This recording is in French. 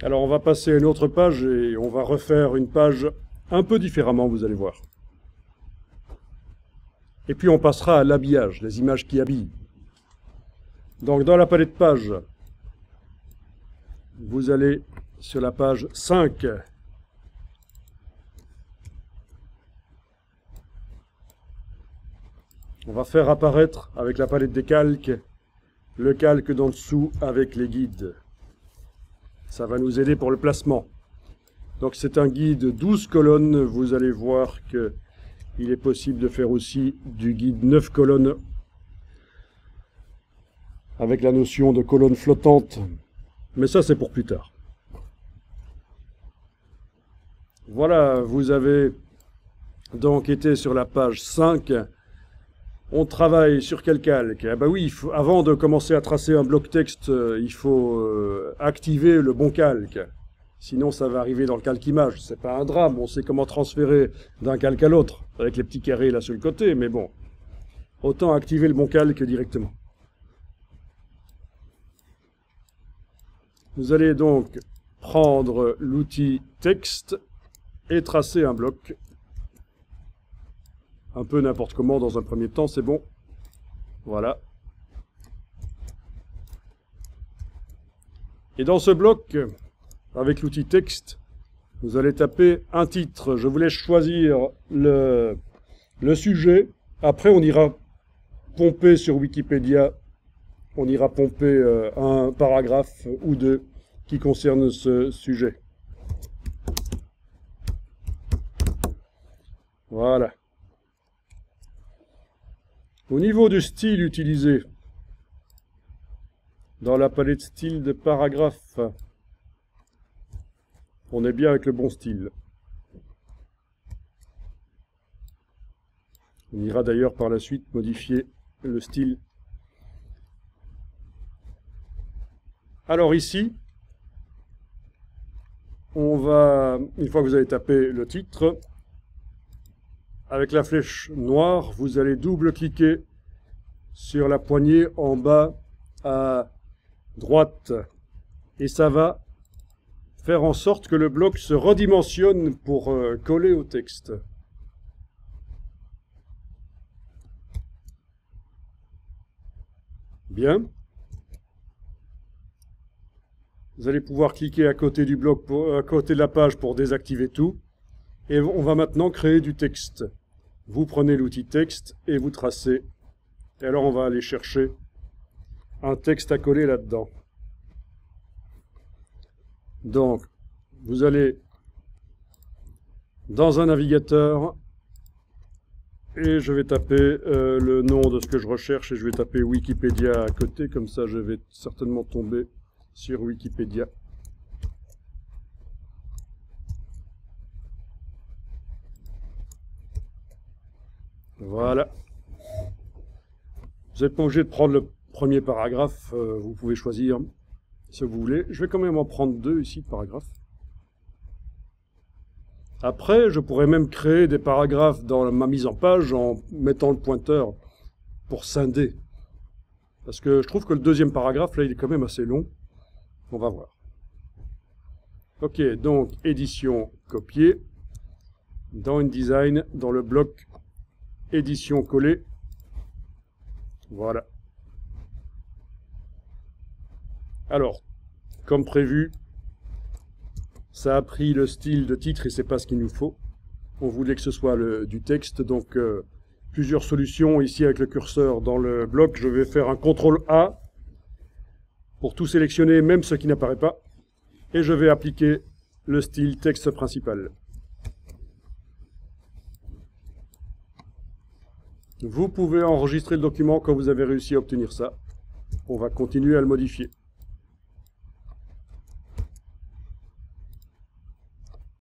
Alors on va passer à une autre page et on va refaire une page un peu différemment, vous allez voir. Et puis on passera à l'habillage, les images qui habillent. Donc dans la palette page, vous allez sur la page 5. On va faire apparaître avec la palette des calques, le calque d'en dessous avec les guides. Ça va nous aider pour le placement. Donc c'est un guide 12 colonnes, vous allez voir que il est possible de faire aussi du guide 9 colonnes avec la notion de colonne flottante. Mais ça c'est pour plus tard. Voilà, vous avez donc été sur la page 5. On travaille sur quel calque? Ah bah oui, avant de commencer à tracer un bloc texte, il faut activer le bon calque. Sinon, ça va arriver dans le calque image. C'est pas un drame, on sait comment transférer d'un calque à l'autre, avec les petits carrés là sur le côté, mais bon. Autant activer le bon calque directement. Vous allez donc prendre l'outil texte et tracer un bloc. Un peu n'importe comment dans un premier temps, c'est bon. Voilà. Et dans ce bloc, avec l'outil texte, vous allez taper un titre. Je vous laisse choisir le sujet. Après, on ira pomper sur Wikipédia. On ira pomper un paragraphe ou deux qui concerne ce sujet. Voilà. Au niveau du style utilisé, dans la palette style de paragraphe, on est bien avec le bon style. On ira d'ailleurs par la suite modifier le style. Alors ici, on va, une fois que vous avez tapé le titre, avec la flèche noire, vous allez double-cliquer sur la poignée en bas à droite. Et ça va faire en sorte que le bloc se redimensionne pour coller au texte. Bien. Vous allez pouvoir cliquer à côté du bloc, à côté de la page pour désactiver tout. Et on va maintenant créer du texte. Vous prenez l'outil texte et vous tracez. Et alors on va aller chercher un texte à coller là-dedans. Donc, vous allez dans un navigateur et je vais taper le nom de ce que je recherche et je vais taper Wikipédia à côté. Comme ça, je vais certainement tomber sur Wikipédia. Voilà. Vous n'êtes pas obligé de prendre le premier paragraphe, vous pouvez choisir ce que vous voulez. Je vais quand même en prendre deux ici de paragraphes. Après, je pourrais même créer des paragraphes dans ma mise en page en mettant le pointeur pour scinder. Parce que je trouve que le deuxième paragraphe, là, il est quand même assez long. On va voir. Ok, donc édition copier. Dans InDesign, dans le bloc édition coller. Voilà. Alors, comme prévu, ça a pris le style de titre et c'est pas ce qu'il nous faut. On voulait que ce soit du texte, donc plusieurs solutions. Ici avec le curseur dans le bloc, je vais faire un CTRL A pour tout sélectionner, même ce qui n'apparaît pas. Et je vais appliquer le style texte principal. Vous pouvez enregistrer le document quand vous avez réussi à obtenir ça. On va continuer à le modifier.